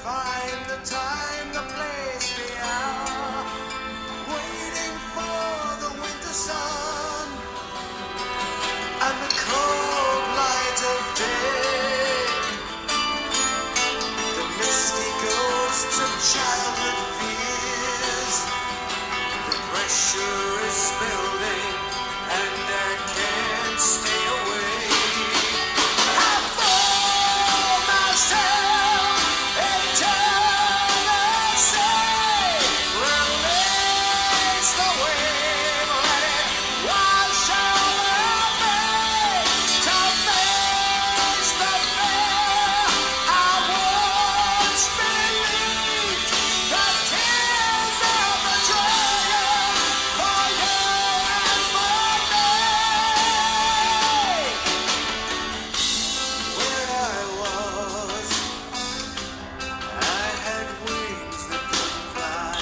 find the time, the place, the hour, waiting for the winter sun and the cold light of day. The misty ghosts of childhood fears. The pressure is building and I can't stay away. I throw myself into the sea. Release the wave, let it wash over me. To face the fear I once believed. The tears of betrayal for you and for me. Where I was, I had wings that could fly.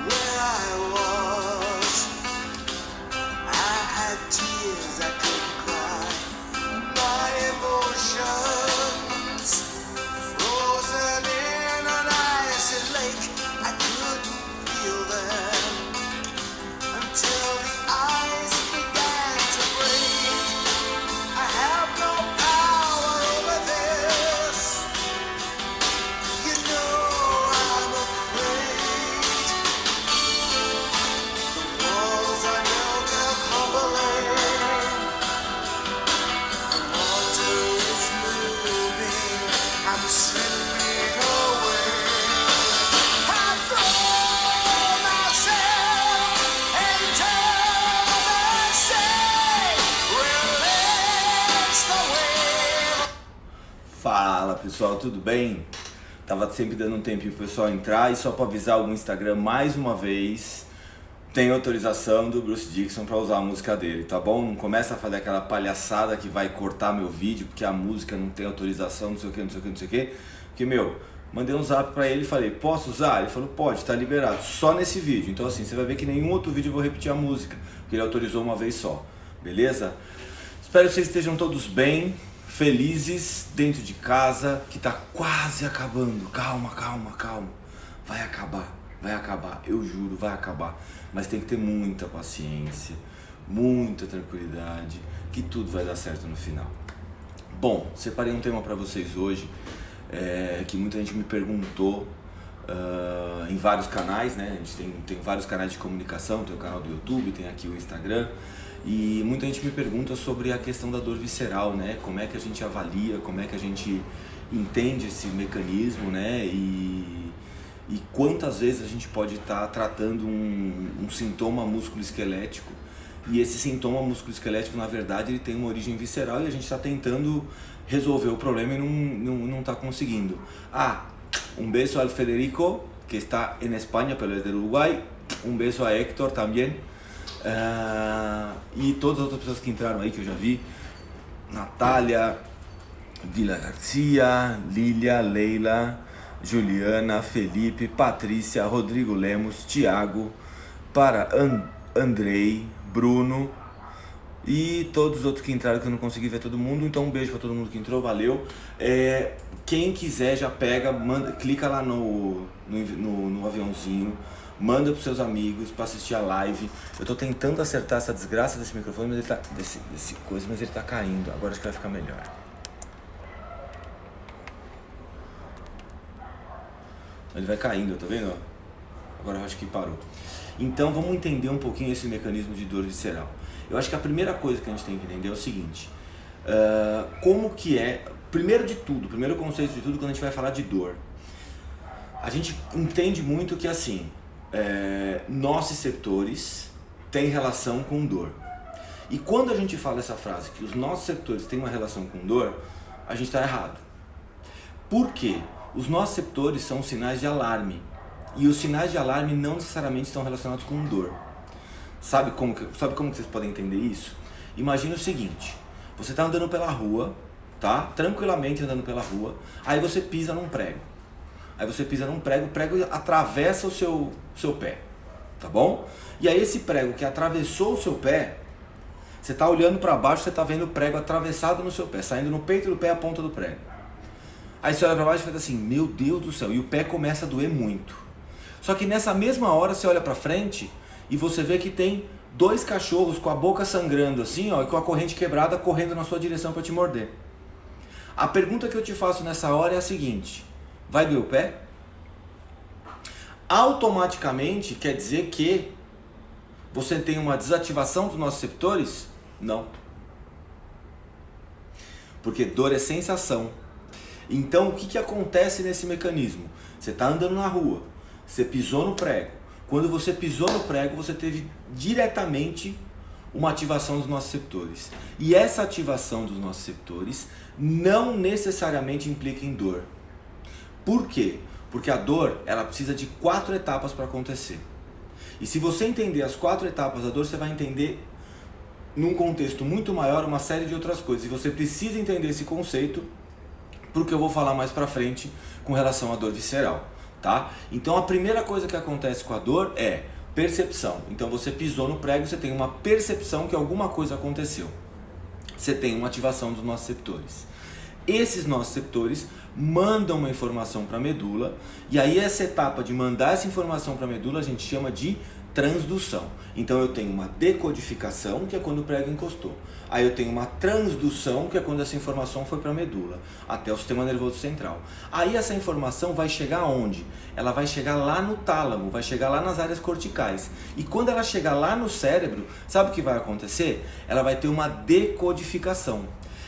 Where I was, I had tears I couldn't cry. My emotions frozen in an icy lake. I couldn't feel them until the ice began to break. I have no power over this. You know I'm afraid. The walls I built are crumbling. The water is moving. I'm slipping away. I throw myself into the sea. Release the wave. Fala pessoal, tudo bem? Tava sempre dando um tempinho pro pessoal entrar e só pra avisar o Instagram mais uma vez, tem autorização do Bruce Dickinson pra usar a música dele, tá bom? Não começa a fazer aquela palhaçada que vai cortar meu vídeo porque a música não tem autorização, não sei o que, não sei o que, não sei o que. Porque, mandei um zap pra ele e falei, posso usar? Ele falou, pode, tá liberado, só nesse vídeo. Então assim, você vai ver que nenhum outro vídeo eu vou repetir a música, porque ele autorizou uma vez só, beleza? Espero que vocês estejam todos bem, felizes, dentro de casa, que tá quase acabando. Calma, calma, calma. Vai acabar, eu juro, vai acabar. Mas tem que ter muita paciência, muita tranquilidade, que tudo vai dar certo no final. Bom, separei um tema pra vocês hoje, que muita gente me perguntou em vários canais, né? A gente tem vários canais de comunicação, tem o canal do YouTube, tem aqui o Instagram. E muita gente me pergunta sobre a questão da dor visceral, né? Como é que a gente avalia, como é que a gente entende esse mecanismo, né? E quantas vezes a gente pode estar tratando um sintoma musculoesquelético e esse sintoma musculoesquelético, na verdade, ele tem uma origem visceral e a gente está tentando resolver o problema e não está conseguindo. Um beijo ao Federico, que está em Espanha, pero es del Uruguay. Um beijo a Héctor também. E todas as outras pessoas que entraram aí que eu já vi, Natália, Vila Garcia, Lília, Leila, Juliana, Felipe, Patrícia, Rodrigo Lemos, Thiago, Andrei, Bruno e todos os outros que entraram que eu não consegui ver todo mundo. Então um beijo para todo mundo que entrou, valeu. Quem quiser já pega, clica lá no aviãozinho, manda pros seus amigos para assistir a live. Eu tô tentando acertar essa desgraça desse microfone, mas ele tá mas ele tá caindo. Agora acho que vai ficar melhor. Ele vai caindo, tá vendo? Agora eu acho que parou. Então vamos entender um pouquinho esse mecanismo de dor visceral. Eu acho que a primeira coisa que a gente tem que entender é o seguinte: como que é, primeiro conceito de tudo, quando a gente vai falar de dor, a gente entende muito que assim, nossos receptores têm relação com dor. E quando a gente fala essa frase, que os nossos receptores têm uma relação com dor, a gente está errado. Por quê? Os nossos receptores são sinais de alarme. E os sinais de alarme não necessariamente estão relacionados com dor. Sabe como que vocês podem entender isso? Imagina o seguinte: você está andando pela rua, tá? Tranquilamente andando pela rua, aí você pisa num prego. O prego atravessa o seu pé, tá bom? E aí esse prego que atravessou o seu pé, você está olhando para baixo, você está vendo o prego atravessado no seu pé, saindo no peito do pé a ponta do prego. Aí você olha para baixo e faz assim, meu Deus do céu, e o pé começa a doer muito. Só que nessa mesma hora você olha para frente e você vê que tem 2 cachorros com a boca sangrando assim, ó, e com a corrente quebrada correndo na sua direção para te morder. A pergunta que eu te faço nessa hora é a seguinte: vai doer o pé? Automaticamente quer dizer que você tem uma desativação dos nociceptores? Não. Porque dor é sensação. Então o que acontece nesse mecanismo? Você está andando na rua, você pisou no prego. Quando você pisou no prego, você teve diretamente uma ativação dos nociceptores. E essa ativação dos nociceptores não necessariamente implica em dor. Por quê? Porque a dor, ela precisa de 4 etapas para acontecer. E se você entender as 4 etapas da dor, você vai entender, num contexto muito maior, uma série de outras coisas. E você precisa entender esse conceito, porque eu vou falar mais pra frente com relação à dor visceral, tá? Então a primeira coisa que acontece com a dor é percepção. Então você pisou no prego, você tem uma percepção que alguma coisa aconteceu. Você tem uma ativação dos nociceptores. Esses nociceptores mandam uma informação para a medula, e aí essa etapa de mandar essa informação para a medula a gente chama de transdução. Então eu tenho uma decodificação, que é quando o prego encostou. Aí eu tenho uma transdução, que é quando essa informação foi para a medula, até o sistema nervoso central. Aí essa informação vai chegar aonde? Ela vai chegar lá no tálamo, vai chegar lá nas áreas corticais. E quando ela chegar lá no cérebro, sabe o que vai acontecer? Ela vai ter uma decodificação.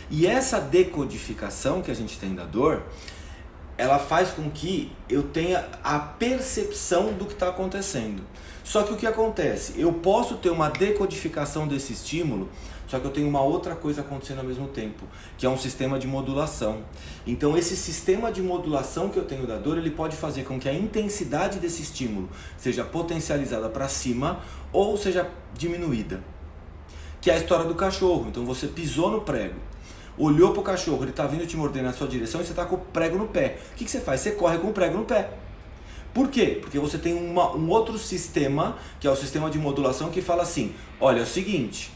E essa decodificação que a gente tem da dor, ela faz com que eu tenha a percepção do que está acontecendo. Só que o que acontece? Eu posso ter uma decodificação desse estímulo, só que eu tenho uma outra coisa acontecendo ao mesmo tempo, que é um sistema de modulação. Então esse sistema de modulação que eu tenho da dor, ele pode fazer com que a intensidade desse estímulo seja potencializada para cima ou seja diminuída. Que é a história do cachorro. Então você pisou no prego, olhou para o cachorro, ele está vindo te morder na sua direção e você está com o prego no pé. O que você faz? Você corre com o prego no pé. Por quê? Porque você tem um outro sistema, que é o sistema de modulação, que fala assim, olha, é o seguinte,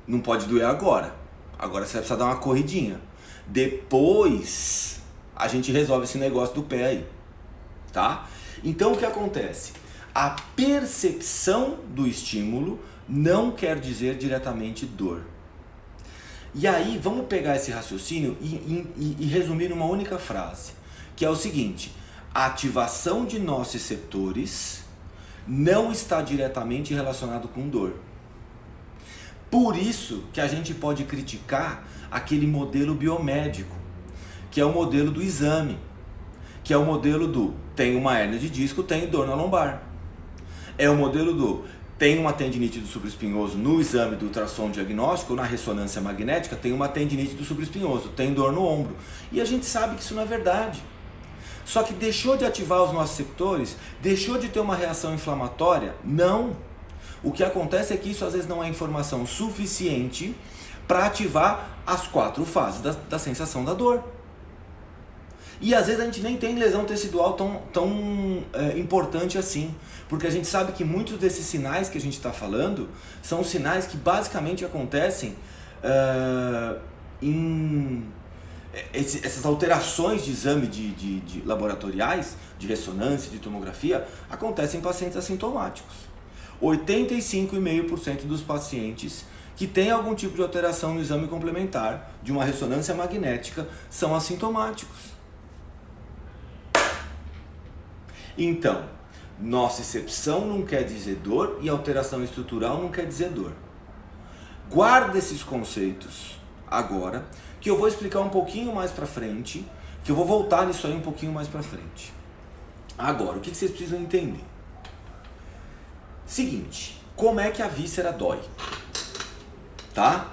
não pode doer agora você vai precisar dar uma corridinha. Depois a gente resolve esse negócio do pé aí, tá? Então o que acontece? A percepção do estímulo não quer dizer diretamente dor. E aí, vamos pegar esse raciocínio e resumir numa única frase, que é o seguinte: a ativação de nociceptores não está diretamente relacionado com dor. Por isso que a gente pode criticar aquele modelo biomédico, que é o modelo do exame, que é o modelo do tem uma hérnia de disco, tem dor na lombar. É o modelo do tem uma tendinite do supraespinhoso no exame do ultrassom diagnóstico, na ressonância magnética, tem uma tendinite do supraespinhoso, tem dor no ombro. E a gente sabe que isso não é verdade. Só que deixou de ativar os nociceptores? Deixou de ter uma reação inflamatória? Não. O que acontece é que isso às vezes não é informação suficiente para ativar as 4 fases da sensação da dor. E às vezes a gente nem tem lesão tecidual tão importante assim. Porque a gente sabe que muitos desses sinais que a gente está falando são sinais que basicamente acontecem essas alterações de exame de laboratoriais, de ressonância, de tomografia, acontecem em pacientes assintomáticos. 85,5% dos pacientes que têm algum tipo de alteração no exame complementar de uma ressonância magnética são assintomáticos. Então, nocicepção não quer dizer dor e alteração estrutural não quer dizer dor. Guarda esses conceitos agora, que eu vou explicar um pouquinho mais pra frente, que eu vou voltar nisso aí um pouquinho mais pra frente. Agora, o que vocês precisam entender? Seguinte, como é que a víscera dói? Tá?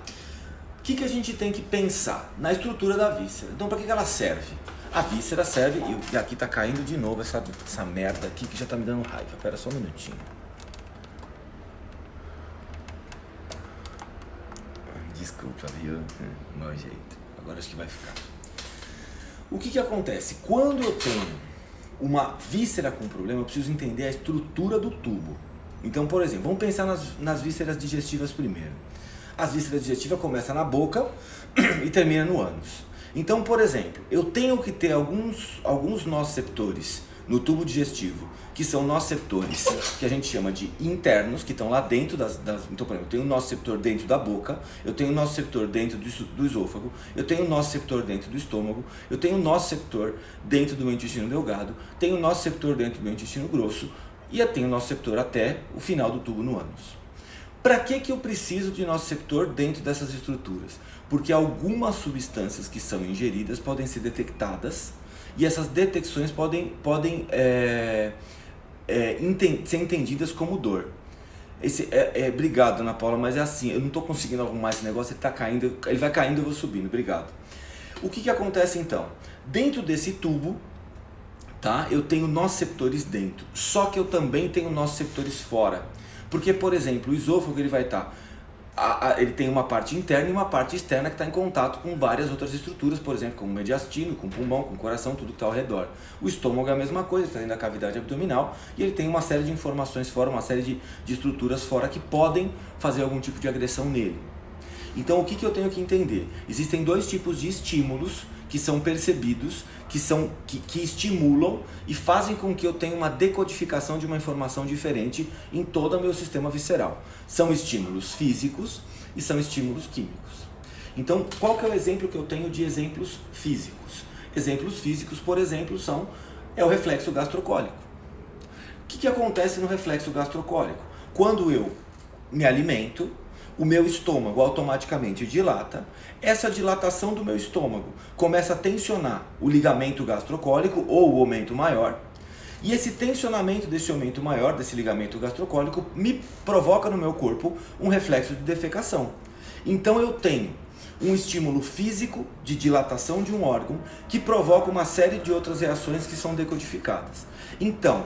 O que a gente tem que pensar? Na estrutura da víscera. Então, para que ela serve? A víscera serve, e aqui tá caindo de novo essa merda aqui que já tá me dando raiva. Pera só um minutinho. Desculpa, viu? Mau jeito. Agora acho que vai ficar. O que acontece? Quando eu tenho uma víscera com problema, eu preciso entender a estrutura do tubo. Então, por exemplo, vamos pensar nas vísceras digestivas primeiro. As vísceras digestivas começam na boca e terminam no ânus. Então, por exemplo, eu tenho que ter alguns nociceptores no tubo digestivo, que são nociceptores que a gente chama de internos, que estão lá dentro então, por exemplo, eu tenho um nociceptor dentro da boca, eu tenho um nociceptor dentro do esôfago, eu tenho um nociceptor dentro do estômago, eu tenho um nociceptor dentro do meu intestino delgado, tenho um nociceptor dentro do meu intestino grosso e eu tenho um nociceptor até o final do tubo no ânus. Para que eu preciso de nociceptor dentro dessas estruturas? Porque algumas substâncias que são ingeridas podem ser detectadas e essas detecções podem ser entendidas como dor. Obrigado, Ana Paula, mas é assim, eu não estou conseguindo arrumar esse negócio, ele tá caindo, ele vai caindo, eu vou subindo, obrigado. O que acontece então? Dentro desse tubo, tá, eu tenho nociceptores dentro, só que eu também tenho nociceptores fora. Porque, por exemplo, o esôfago ele vai estar... ele tem uma parte interna e uma parte externa que está em contato com várias outras estruturas, por exemplo, com o mediastino, com o pulmão, com o coração, tudo que está ao redor. O estômago é a mesma coisa, está dentro da cavidade abdominal e ele tem uma série de informações fora, uma série de estruturas fora que podem fazer algum tipo de agressão nele. Então, o que eu tenho que entender? Existem dois tipos de estímulos que são percebidos, que estimulam e fazem com que eu tenha uma decodificação de uma informação diferente em todo o meu sistema visceral. São estímulos físicos e são estímulos químicos. Então, qual que é o exemplo que eu tenho de exemplos físicos? Exemplos físicos, por exemplo, é o reflexo gastrocólico. O que acontece no reflexo gastrocólico? Quando eu me alimento, o meu estômago automaticamente dilata. Essa dilatação do meu estômago começa a tensionar o ligamento gastrocólico ou o aumento maior. E esse tensionamento desse aumento maior, desse ligamento gastrocólico, me provoca no meu corpo um reflexo de defecação. Então eu tenho um estímulo físico de dilatação de um órgão que provoca uma série de outras reações que são decodificadas. Então,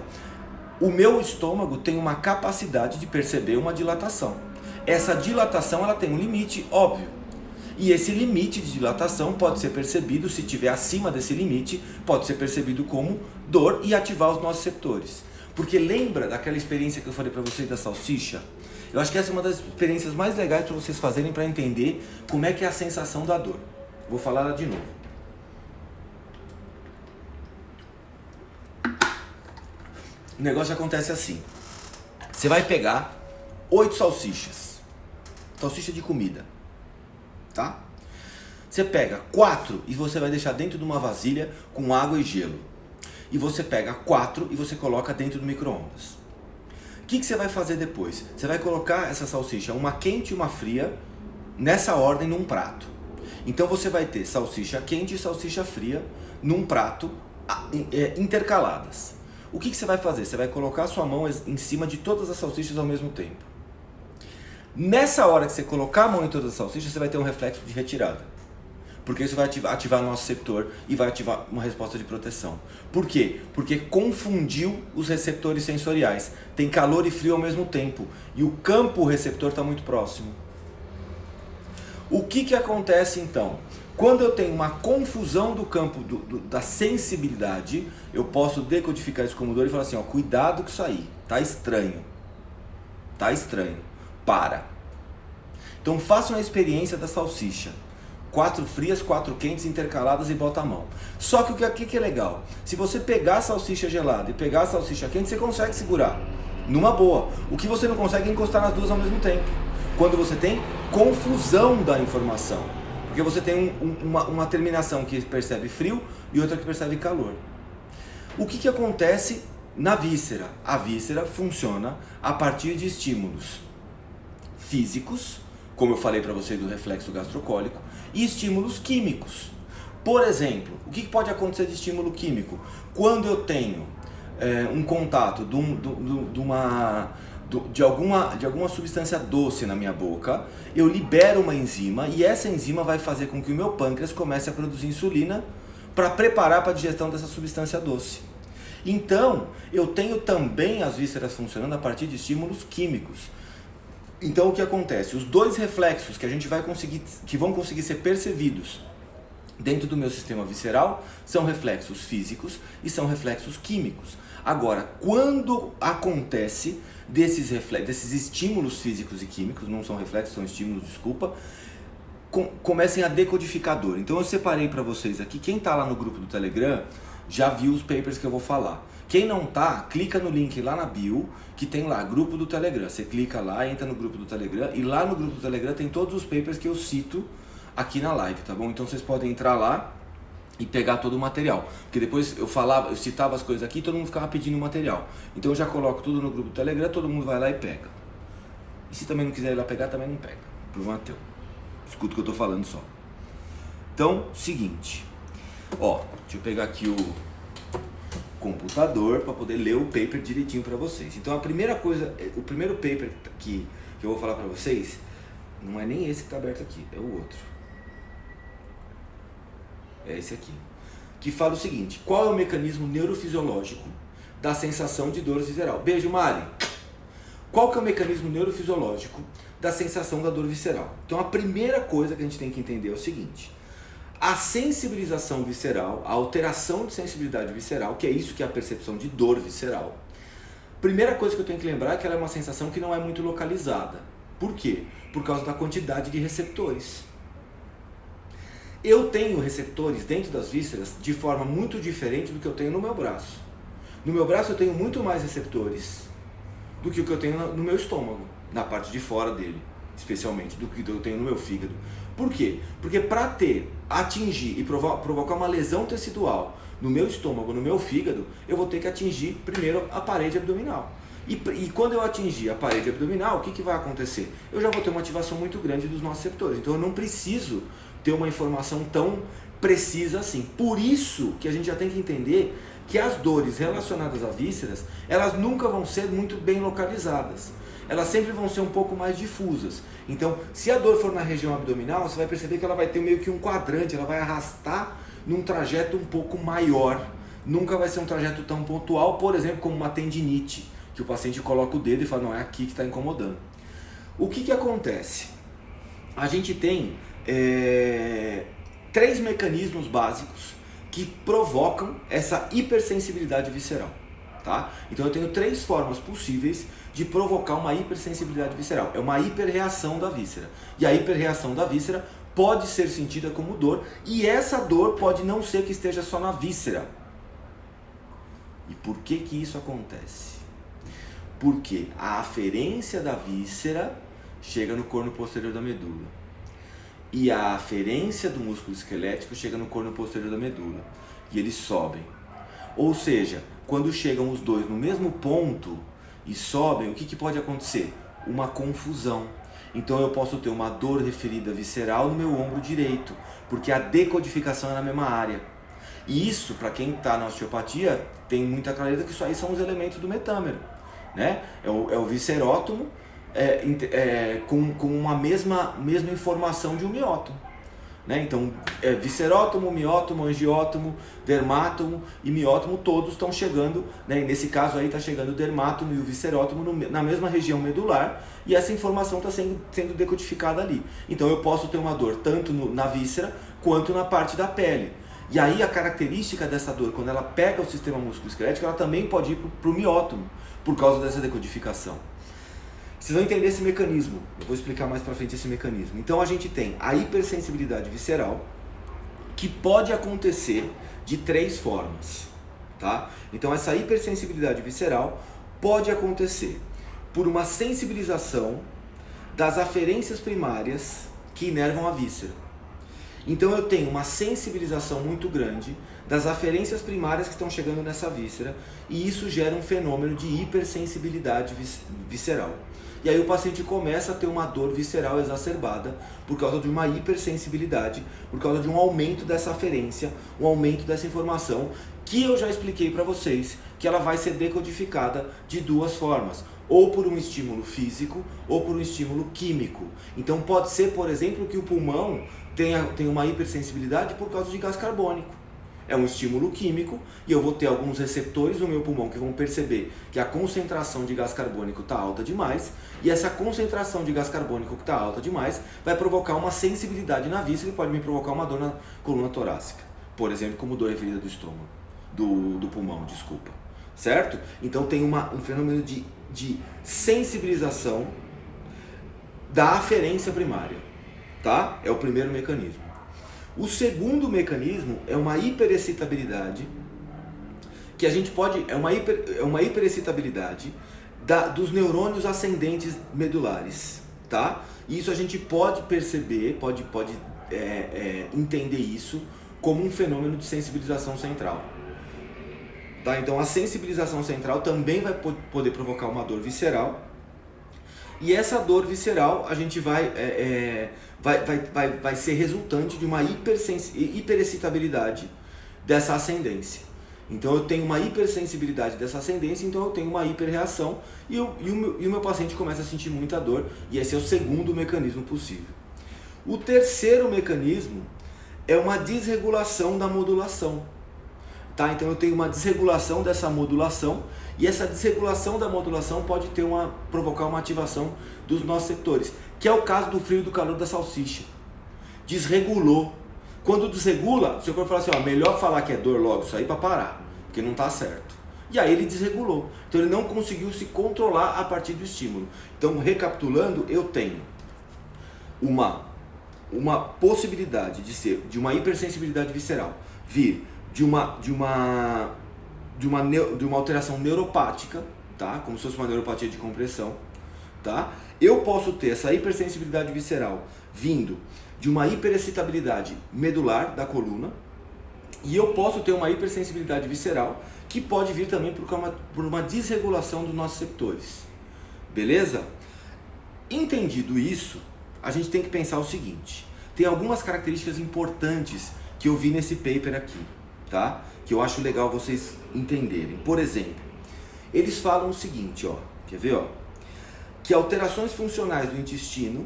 o meu estômago tem uma capacidade de perceber uma dilatação. Essa dilatação ela tem um limite óbvio. E esse limite de dilatação pode ser percebido, se estiver acima desse limite, pode ser percebido como dor e ativar os nossos receptores. Porque lembra daquela experiência que eu falei para vocês da salsicha? Eu acho que essa é uma das experiências mais legais para vocês fazerem para entender como é que é a sensação da dor. Vou falar ela de novo. O negócio acontece assim. Você vai pegar 8 salsichas. Salsicha de comida. Tá? Você pega 4 e você vai deixar dentro de uma vasilha com água e gelo. E você pega 4 e você coloca dentro do micro-ondas. O que você vai fazer depois? Você vai colocar essa salsicha, uma quente e uma fria, nessa ordem num prato. Então você vai ter salsicha quente e salsicha fria num prato intercaladas. O que você vai fazer? Você vai colocar a sua mão em cima de todas as salsichas ao mesmo tempo. Nessa hora que você colocar a mão em todas as salsichas, você vai ter um reflexo de retirada. Porque isso vai ativar nosso receptor e vai ativar uma resposta de proteção. Por quê? Porque confundiu os receptores sensoriais. Tem calor e frio ao mesmo tempo. E o campo receptor está muito próximo. O que acontece então? Quando eu tenho uma confusão do campo da sensibilidade, eu posso decodificar isso como dor e falar assim, ó, cuidado com isso aí, tá estranho. Tá estranho. Para. Então façam a experiência da salsicha. 4 frias, 4 quentes intercaladas e bota a mão. Só que o que é legal? Se você pegar a salsicha gelada e pegar a salsicha quente, você consegue segurar. Numa boa. O que você não consegue é encostar nas duas ao mesmo tempo. Quando você tem confusão da informação. Porque você tem uma terminação que percebe frio e outra que percebe calor. O que acontece na víscera? A víscera funciona a partir de estímulos físicos, como eu falei para vocês do reflexo gastrocólico, e estímulos químicos. Por exemplo, o que pode acontecer de estímulo químico? Quando eu tenho um contato de alguma substância doce na minha boca, eu libero uma enzima e essa enzima vai fazer com que o meu pâncreas comece a produzir insulina para preparar para a digestão dessa substância doce. Então, eu tenho também as vísceras funcionando a partir de estímulos químicos. Então o que acontece? Os dois reflexos que vão conseguir ser percebidos dentro do meu sistema visceral são reflexos físicos e são reflexos químicos. Agora, quando acontece desses estímulos físicos e químicos, não são reflexos, são estímulos, desculpa, comecem a decodificar a dor. Então eu separei para vocês aqui, quem tá lá no grupo do Telegram já viu os papers que eu vou falar. Quem não tá, clica no link lá na bio, que tem lá, grupo do Telegram. Você clica lá, entra no grupo do Telegram, e lá no grupo do Telegram tem todos os papers que eu cito aqui na live, tá bom? Então vocês podem entrar lá e pegar todo o material. Porque depois eu citava as coisas aqui e todo mundo ficava pedindo material. Então eu já coloco tudo no grupo do Telegram, todo mundo vai lá e pega. E se também não quiser ir lá pegar, também não pega. Problema teu. Escuta o que eu tô falando só. Então, seguinte. Ó, deixa eu pegar aqui o computador para poder ler o paper direitinho para vocês. Então a primeira coisa, o primeiro paper que eu vou falar para vocês, não é nem esse que está aberto aqui, é o outro. É esse aqui. Que fala o seguinte: qual é o mecanismo neurofisiológico da sensação de dor visceral? Beijo, Mari! Qual que é o mecanismo neurofisiológico da sensação da dor visceral? Então a primeira coisa que a gente tem que entender é o seguinte: a sensibilização visceral, a alteração de sensibilidade visceral, que é isso que é a percepção de dor visceral. Primeira coisa que eu tenho que lembrar é que ela é uma sensação que não é muito localizada. Por quê? Por causa da quantidade de receptores. Eu tenho receptores dentro das vísceras de forma muito diferente do que eu tenho no meu braço. No meu braço eu tenho muito mais receptores do que o que eu tenho no meu estômago, na parte de fora dele, especialmente, do que eu tenho no meu fígado. Por quê? Porque para atingir e provocar uma lesão tecidual no meu estômago, no meu fígado, eu vou ter que atingir primeiro a parede abdominal. E quando eu atingir a parede abdominal, o que vai acontecer? Eu já vou ter uma ativação muito grande dos nossos receptores. Então eu não preciso ter uma informação tão precisa assim. Por isso que a gente já tem que entender que as dores relacionadas a vísceras, elas nunca vão ser muito bem localizadas. Elas sempre vão ser um pouco mais difusas. Então, se a dor for na região abdominal, você vai perceber que ela vai ter meio que um quadrante, ela vai arrastar num trajeto um pouco maior. Nunca vai ser um trajeto tão pontual, por exemplo, como uma tendinite, que o paciente coloca o dedo e fala, não, é aqui que está incomodando. O que acontece? A gente tem 3 mecanismos básicos que provocam essa hipersensibilidade visceral. Tá? Então eu tenho 3 formas possíveis de provocar uma hipersensibilidade visceral. É uma hiperreação da víscera. E a hiperreação da víscera pode ser sentida como dor, e essa dor pode não ser que esteja só na víscera. E por que isso acontece? Porque a aferência da víscera chega no corno posterior da medula. E a aferência do músculo esquelético chega no corno posterior da medula. E eles sobem. Ou seja, quando chegam os dois no mesmo ponto e sobem, o que pode acontecer? Uma confusão. Então eu posso ter uma dor referida visceral no meu ombro direito, porque a decodificação é na mesma área. E isso, para quem está na osteopatia, tem muita clareza que isso aí são os elementos do metâmero. Né? É o viscerótomo com uma mesma informação de um miótomo. Né? Então, viscerótomo, miótomo, angiótomo, dermátomo e miótomo, todos estão chegando, né? Nesse caso aí está chegando o dermátomo e o viscerótomo na mesma região medular, e essa informação está sendo decodificada ali. Então eu posso ter uma dor tanto na víscera quanto na parte da pele. E aí a característica dessa dor, quando ela pega o sistema musculoesquelético, ela também pode ir para o miótomo, por causa dessa decodificação. Vocês vão entender esse mecanismo, eu vou explicar mais pra frente esse mecanismo. Então a gente tem a hipersensibilidade visceral, que pode acontecer de 3 formas, tá? Então essa hipersensibilidade visceral pode acontecer por uma sensibilização das aferências primárias que inervam a víscera. Então eu tenho uma sensibilização muito grande das aferências primárias que estão chegando nessa víscera, e isso gera um fenômeno de hipersensibilidade visceral. E aí o paciente começa a ter uma dor visceral exacerbada por causa de uma hipersensibilidade, por causa de um aumento dessa aferência, um aumento dessa informação, que eu já expliquei para vocês, que ela vai ser decodificada de 2 formas, ou por um estímulo físico, ou por um estímulo químico. Então pode ser, por exemplo, que o pulmão tenha uma hipersensibilidade por causa de gás carbônico. É um estímulo químico, e eu vou ter alguns receptores no meu pulmão que vão perceber que a concentração de gás carbônico está alta demais, e essa concentração de gás carbônico que está alta demais vai provocar uma sensibilidade na víscera e pode me provocar uma dor na coluna torácica, por exemplo, como dor referida do estômago, do pulmão, desculpa, certo? Então tem um fenômeno de sensibilização da aferência primária. tá? É o primeiro mecanismo. O segundo mecanismo é uma hiperexcitabilidade, que a gente pode, é uma hiperexcitabilidade dos neurônios ascendentes medulares, tá? E isso a gente pode perceber, pode entender isso como um fenômeno de sensibilização central. Tá? Então a sensibilização central também vai poder provocar uma dor visceral, e essa dor visceral a gente vai ser resultante de uma hiperexcitabilidade dessa ascendência. Então eu tenho uma hipersensibilidade dessa ascendência, então eu tenho uma hiperreação e o meu paciente começa a sentir muita dor, e esse é o segundo mecanismo possível. O terceiro mecanismo é uma desregulação da modulação. Tá? Então eu tenho uma desregulação dessa modulação, e essa desregulação da modulação pode provocar uma ativação dos nociceptores, que é o caso do frio e do calor da salsicha. Desregulou. Quando desregula, o seu corpo fala assim, ó, melhor falar que é dor logo isso aí para parar, porque não está certo. E aí ele desregulou. Então ele não conseguiu se controlar a partir do estímulo. Então, recapitulando, eu tenho uma possibilidade de ser de uma hipersensibilidade visceral vir de uma alteração neuropática, tá? Como se fosse uma neuropatia de compressão, tá? Eu posso ter essa hipersensibilidade visceral vindo de uma hiperexcitabilidade medular da coluna, e eu posso ter uma hipersensibilidade visceral que pode vir também por uma desregulação dos nossos receptores. Beleza? Entendido isso, a gente tem que pensar o seguinte: tem algumas características importantes que eu vi nesse paper aqui, tá? Que eu acho legal vocês entenderem. Por exemplo, eles falam o seguinte, ó, quer ver, ó? Que alterações funcionais do intestino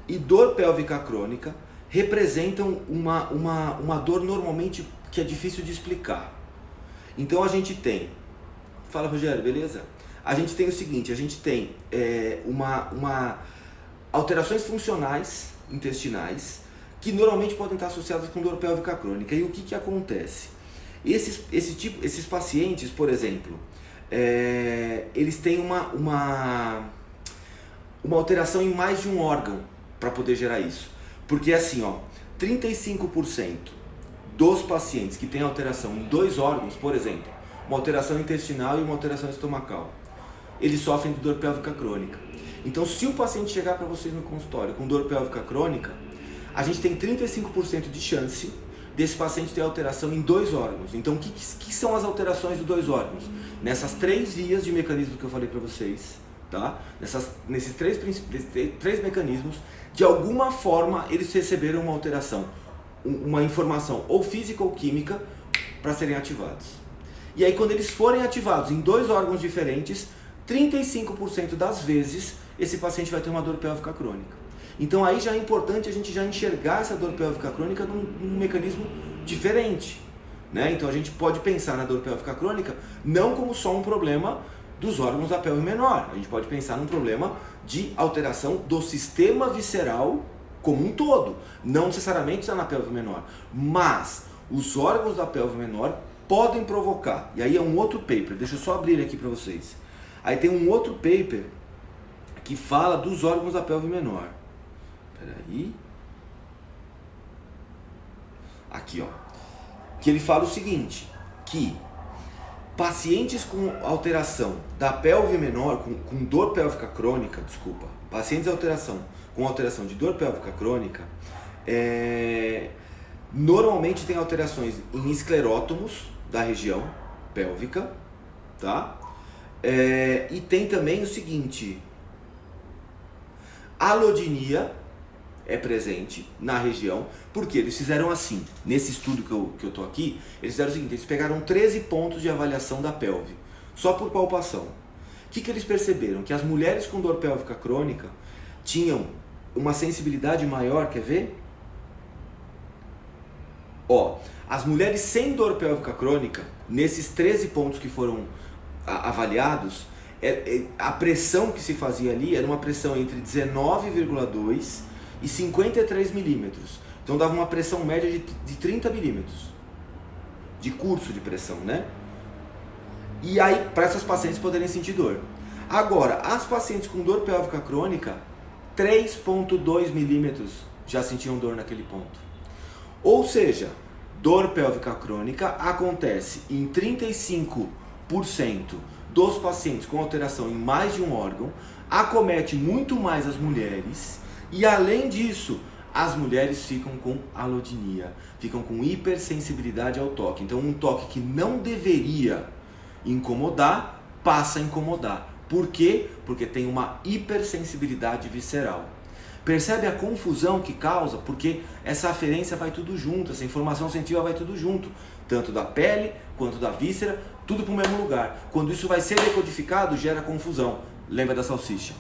e dor pélvica crônica representam uma dor normalmente que é difícil de explicar. Então a gente tem, fala Rogério, beleza? A gente tem o seguinte, a gente tem alterações funcionais intestinais que normalmente podem estar associadas com dor pélvica crônica. E o que acontece? Esses pacientes, por exemplo, eles têm uma alteração em mais de um órgão para poder gerar isso. Porque assim, ó, 35% dos pacientes que têm alteração em 2 órgãos, por exemplo, uma alteração intestinal e uma alteração estomacal, eles sofrem de dor pélvica crônica. Então, se o paciente chegar para vocês no consultório com dor pélvica crônica, a gente tem 35% de chance desse paciente ter alteração em 2 órgãos. Então, o que são as alterações de 2 órgãos? Nessas 3 vias de mecanismo que eu falei para vocês, tá? Nesses três mecanismos, de alguma forma eles receberam uma alteração, uma informação ou física ou química para serem ativados. E aí, quando eles forem ativados em 2 órgãos diferentes, 35% das vezes esse paciente vai ter uma dor pélvica crônica. Então aí já é importante a gente já enxergar essa dor pélvica crônica num mecanismo diferente, né? Então a gente pode pensar na dor pélvica crônica não como só um problema dos órgãos da pelve menor. A gente pode pensar num problema de alteração do sistema visceral como um todo. Não necessariamente está na pelve menor, mas os órgãos da pelve menor podem provocar. E aí é um outro paper, deixa eu só abrir ele aqui para vocês. Aí tem um outro paper que fala dos órgãos da pelve menor. Peraí. Aqui, ó. Que ele fala o seguinte, que pacientes com alteração da pelve menor, com dor pélvica crônica, pacientes com alteração de dor pélvica crônica, normalmente tem alterações em esclerótomos da região pélvica, tá? E tem também o seguinte, alodinia é presente na região, porque eles fizeram assim, nesse estudo que eu tô aqui, eles fizeram o seguinte, eles pegaram 13 pontos de avaliação da pelve, só por palpação. O que eles perceberam? Que as mulheres com dor pélvica crônica tinham uma sensibilidade maior, quer ver? Ó, as mulheres sem dor pélvica crônica, nesses 13 pontos que foram avaliados, a pressão que se fazia ali era uma pressão entre 19,2 e 53 milímetros. Então dava uma pressão média de 30 milímetros de curso de pressão, né? E aí, para essas pacientes poderem sentir dor. Agora, as pacientes com dor pélvica crônica, 3,2 milímetros já sentiam dor naquele ponto. Ou seja, dor pélvica crônica acontece em 35% dos pacientes com alteração em mais de um órgão, acomete muito mais as mulheres e, além disso, as mulheres ficam com alodinia, ficam com hipersensibilidade ao toque. Então, um toque que não deveria incomodar, passa a incomodar. Por quê? Porque tem uma hipersensibilidade visceral. Percebe a confusão que causa? Porque essa aferência vai tudo junto, essa informação sensitiva vai tudo junto, tanto da pele quanto da víscera, tudo para o mesmo lugar. Quando isso vai ser decodificado, gera confusão. Lembra da salsicha?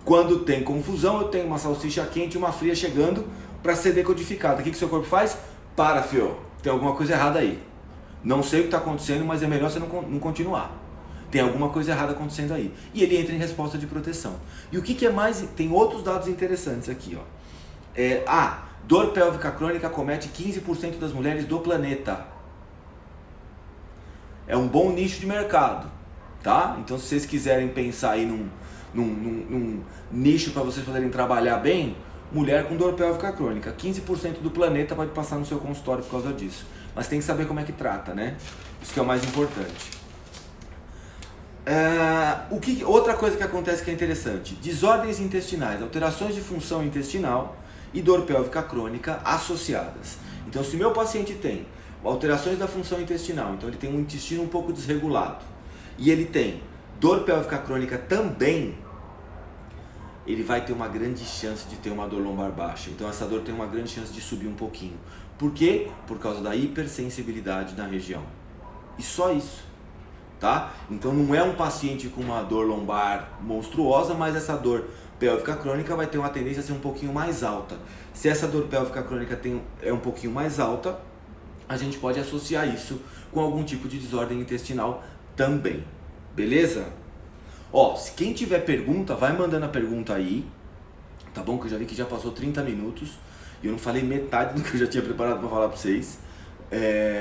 Quando tem confusão, eu tenho uma salsicha quente e uma fria chegando para ser decodificada. O que o seu corpo faz? Para, fio, tem alguma coisa errada aí. Não sei o que está acontecendo, mas é melhor você não continuar. Tem alguma coisa errada acontecendo aí. E ele entra em resposta de proteção. E o que é mais... Tem outros dados interessantes aqui, ó. Dor pélvica crônica acomete 15% das mulheres do planeta. É um bom nicho de mercado, tá? Então, se vocês quiserem pensar aí num nicho para vocês poderem trabalhar bem, mulher com dor pélvica crônica. 15% do planeta pode passar no seu consultório por causa disso. Mas tem que saber como é que trata, né? Isso que é o mais importante. Outra coisa que acontece que é interessante: desordens intestinais, alterações de função intestinal e dor pélvica crônica associadas. Então, se meu paciente tem alterações da função intestinal, então ele tem um intestino um pouco desregulado e ele tem dor pélvica crônica também, ele vai ter uma grande chance de ter uma dor lombar baixa. Então essa dor tem uma grande chance de subir um pouquinho. Por quê? Por causa da hipersensibilidade na região. E só isso. Tá? Então não é um paciente com uma dor lombar monstruosa, mas essa dor pélvica crônica vai ter uma tendência a ser um pouquinho mais alta. Se essa dor pélvica crônica é um pouquinho mais alta, a gente pode associar isso com algum tipo de desordem intestinal também. Beleza? Ó, se quem tiver pergunta, vai mandando a pergunta aí, tá bom? Que eu já vi que já passou 30 minutos e eu não falei metade do que eu já tinha preparado para falar para vocês.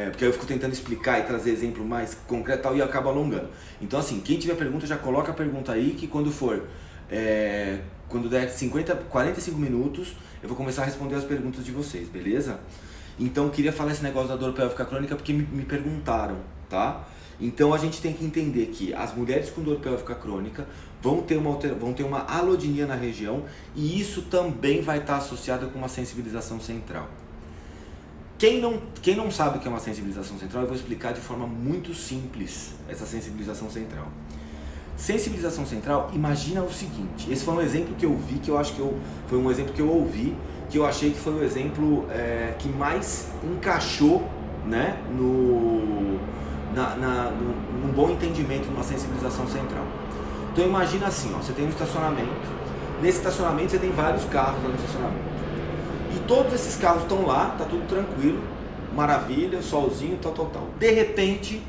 Porque aí eu fico tentando explicar e trazer exemplo mais concreto e tal, e acaba alongando. Então assim, quem tiver pergunta já coloca a pergunta aí, que quando der 45 minutos eu vou começar a responder as perguntas de vocês, beleza? Então eu queria falar esse negócio da dor pélvica crônica porque me perguntaram, tá? Então a gente tem que entender que as mulheres com dor pélvica crônica vão ter uma alodinia na região, e isso também vai estar associado com uma sensibilização central. Quem não sabe o que é uma sensibilização central, eu vou explicar de forma muito simples essa sensibilização central. Sensibilização central, imagina o seguinte, esse foi um exemplo que eu vi, que eu acho que foi um exemplo que eu ouvi, que eu achei que foi o exemplo que mais encaixou, né, num bom entendimento, numa sensibilização central. Então imagina assim, ó, você tem um estacionamento, nesse estacionamento você tem vários carros lá no estacionamento. E todos esses carros estão lá, tá tudo tranquilo, maravilha, solzinho, tal. De repente,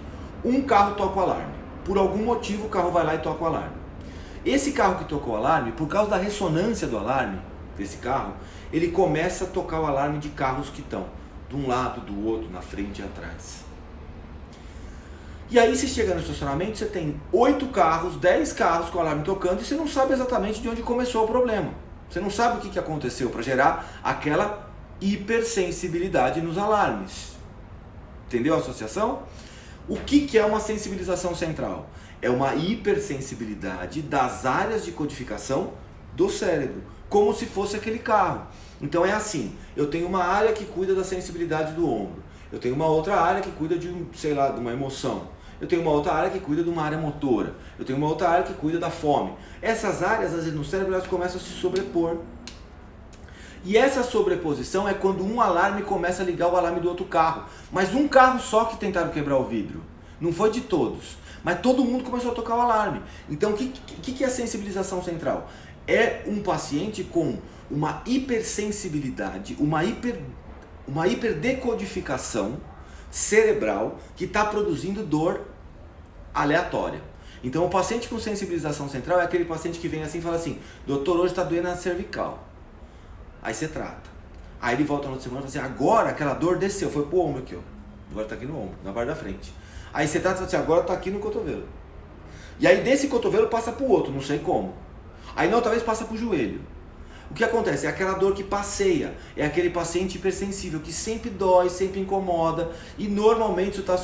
um carro toca o alarme. Por algum motivo o carro vai lá e toca o alarme. Esse carro que tocou o alarme, por causa da ressonância do alarme desse carro, ele começa a tocar o alarme de carros que estão de um lado, do outro, na frente e atrás. E aí você chega no estacionamento, você tem 8 carros, 10 carros com o alarme tocando e você não sabe exatamente de onde começou o problema. Você não sabe o que aconteceu para gerar aquela hipersensibilidade nos alarmes. Entendeu a associação? O que é uma sensibilização central? É uma hipersensibilidade das áreas de codificação do cérebro, como se fosse aquele carro. Então é assim, eu tenho uma área que cuida da sensibilidade do ombro, eu tenho uma outra área que cuida de uma emoção. Eu tenho uma outra área que cuida de uma área motora. Eu tenho uma outra área que cuida da fome. Essas áreas, às vezes, no cérebro, elas começam a se sobrepor. E essa sobreposição é quando um alarme começa a ligar o alarme do outro carro. Mas um carro só que tentaram quebrar o vidro. Não foi de todos. Mas todo mundo começou a tocar o alarme. Então, o que é a sensibilização central? É um paciente com uma hipersensibilidade, uma hiperdecodificação cerebral que está produzindo dor aleatória. Então o paciente com sensibilização central é aquele paciente que vem assim e fala assim: doutor, hoje está doendo na cervical. Aí você trata. Aí ele volta na outra semana e fala assim: agora aquela dor desceu, foi pro ombro aqui, ó. Agora está aqui no ombro, na parte da frente. Aí você trata e fala assim: agora está aqui no cotovelo. E aí desse cotovelo passa pro outro, não sei como. Aí na outra vez passa pro joelho. O que acontece? É aquela dor que passeia, é aquele paciente hipersensível que sempre dói, sempre incomoda e normalmente isso está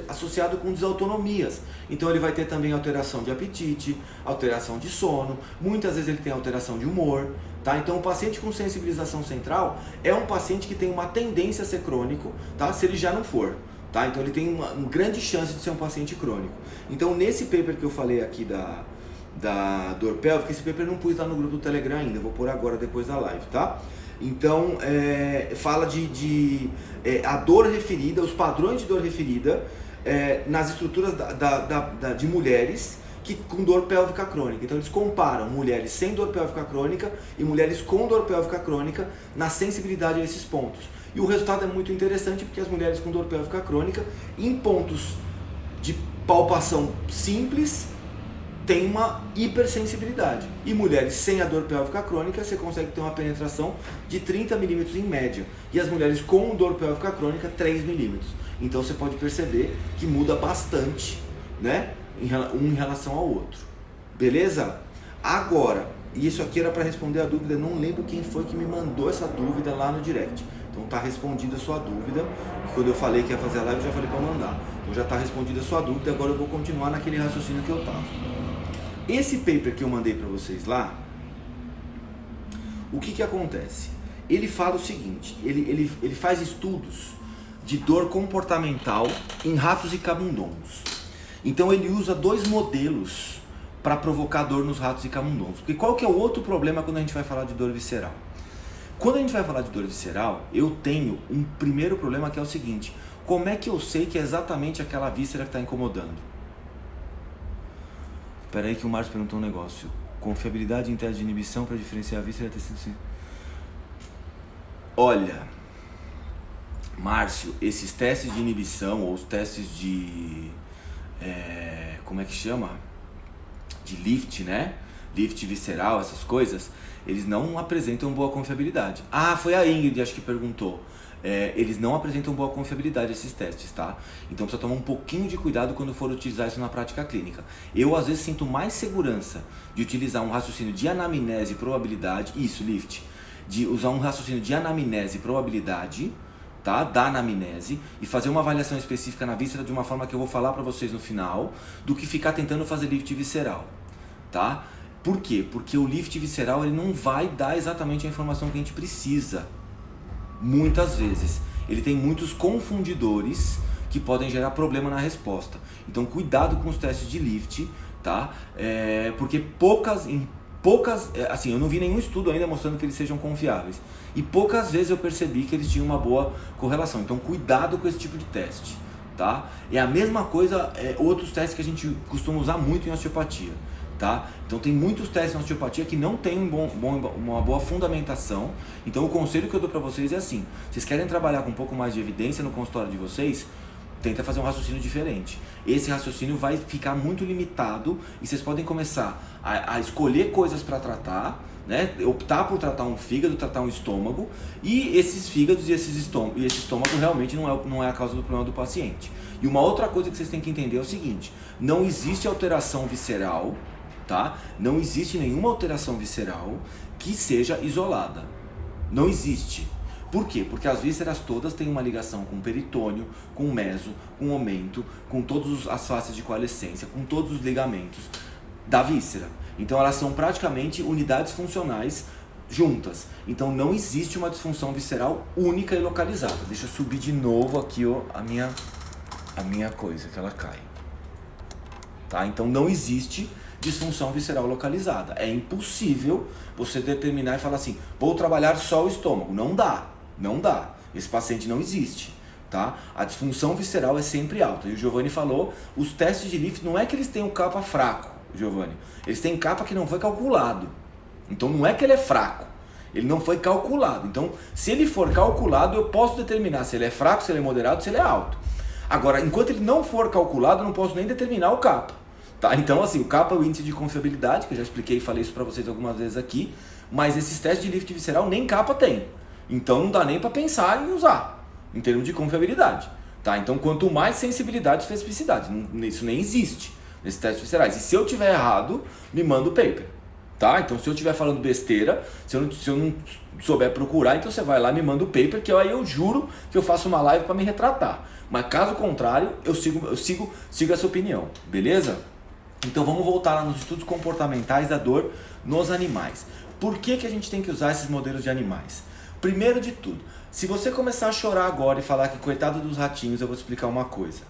associado com desautonomias. Então ele vai ter também alteração de apetite, alteração de sono, muitas vezes ele tem alteração de humor. Tá? Então o paciente com sensibilização central é um paciente que tem uma tendência a ser crônico, tá? Se ele já não for. Tá? Então ele tem uma grande chance de ser um paciente crônico. Então nesse paper que eu falei aqui da dor pélvica, esse paper eu não pus lá no grupo do Telegram ainda, vou pôr agora depois da live, tá? Então fala de a dor referida, os padrões de dor referida nas estruturas de mulheres com dor pélvica crônica. Então eles comparam mulheres sem dor pélvica crônica e mulheres com dor pélvica crônica na sensibilidade a esses pontos. E o resultado é muito interessante porque as mulheres com dor pélvica crônica, em pontos de palpação simples, têm uma hipersensibilidade. E mulheres sem a dor pélvica crônica, você consegue ter uma penetração de 30 milímetros em média. E as mulheres com dor pélvica crônica, 3 milímetros. Então você pode perceber que muda bastante, né? Um em relação ao outro. Beleza? Agora, isso aqui era para responder a dúvida, eu não lembro quem foi que me mandou essa dúvida lá no direct. Então tá respondida a sua dúvida. Quando eu falei que ia fazer a live, eu já falei para mandar. Então já tá respondida a sua dúvida, agora eu vou continuar naquele raciocínio que eu tava. Esse paper que eu mandei para vocês lá, o que acontece? Ele fala o seguinte, ele faz estudos de dor comportamental em ratos e camundongos. Então ele usa 2 modelos para provocar dor nos ratos e camundongos. Porque qual que é o outro problema quando a gente vai falar de dor visceral? Quando a gente vai falar de dor visceral, eu tenho um primeiro problema que é o seguinte: como é que eu sei que é exatamente aquela víscera que está incomodando? Espera aí que o Márcio perguntou um negócio. Confiabilidade em teste de inibição para diferenciar a víscera e tecido. Olha, Márcio, esses testes de inibição ou os testes de... como é que chama? De lift, né? Lift visceral, essas coisas, eles não apresentam boa confiabilidade. Ah, foi a Ingrid, acho que perguntou. Eles não apresentam boa confiabilidade esses testes, tá? Então precisa tomar um pouquinho de cuidado quando for utilizar isso na prática clínica. Eu às vezes sinto mais segurança de utilizar um raciocínio de anamnese e probabilidade, isso, lift, de usar um raciocínio de anamnese e probabilidade, tá? Da anamnese, e fazer uma avaliação específica na víscera de uma forma que eu vou falar para vocês no final, do que ficar tentando fazer lift visceral, tá? Por quê? Porque o lift visceral ele não vai dar exatamente a informação que a gente precisa. Muitas vezes. Ele tem muitos confundidores que podem gerar problema na resposta. Então cuidado com os testes de lift, tá? Porque assim, eu não vi nenhum estudo ainda mostrando que eles sejam confiáveis. E poucas vezes eu percebi que eles tinham uma boa correlação. Então cuidado com esse tipo de teste, tá? É a mesma coisa, outros testes que a gente costuma usar muito em osteopatia. Tá? Então tem muitos testes na osteopatia que não tem uma boa fundamentação. Então o conselho que eu dou para vocês é assim: vocês querem trabalhar com um pouco mais de evidência no consultório de vocês, tenta fazer um raciocínio diferente. Esse raciocínio vai ficar muito limitado e vocês podem começar a escolher coisas para tratar, né? Optar por tratar um fígado, tratar um estômago, e esses fígados e esse estômago realmente não é a causa do problema do paciente. E uma outra coisa que vocês têm que entender é o seguinte: não existe alteração visceral, tá? Não existe nenhuma alteração visceral que seja isolada. Não existe. Por quê? Porque as vísceras todas têm uma ligação com o peritônio, com o meso, com o aumento, com todas as faces de coalescência, com todos os ligamentos da víscera. Então elas são praticamente unidades funcionais juntas. Então não existe uma disfunção visceral única e localizada. Deixa eu subir de novo aqui a minha coisa, que ela cai. Tá? Então não existe disfunção visceral localizada. É impossível você determinar e falar assim: vou trabalhar só o estômago. Não dá. Não dá. Esse paciente não existe. Tá? A disfunção visceral é sempre alta. E o Giovanni falou, os testes de lift não é que eles têm um capa fraco, Giovanni. Eles têm capa que não foi calculado. Então não é que ele é fraco. Ele não foi calculado. Então, se ele for calculado, eu posso determinar se ele é fraco, se ele é moderado, se ele é alto. Agora, enquanto ele não for calculado, eu não posso nem determinar o capa. Tá? Então, assim, o capa é o índice de confiabilidade, que eu já expliquei e falei isso para vocês algumas vezes aqui, mas esses testes de lift visceral nem capa tem. Então não dá nem para pensar em usar, em termos de confiabilidade. Tá? Então, quanto mais sensibilidade e especificidade, isso nem existe nesses testes viscerais. E se eu tiver errado, me manda o paper. Tá? Então se eu estiver falando besteira, se eu não souber procurar, então você vai lá e me manda o paper, que aí eu juro que eu faço uma live para me retratar. Mas caso contrário, eu sigo essa opinião, beleza? Então vamos voltar lá nos estudos comportamentais da dor nos animais. Por que a gente tem que usar esses modelos de animais? Primeiro de tudo, se você começar a chorar agora e falar que coitado dos ratinhos, eu vou te explicar uma coisa.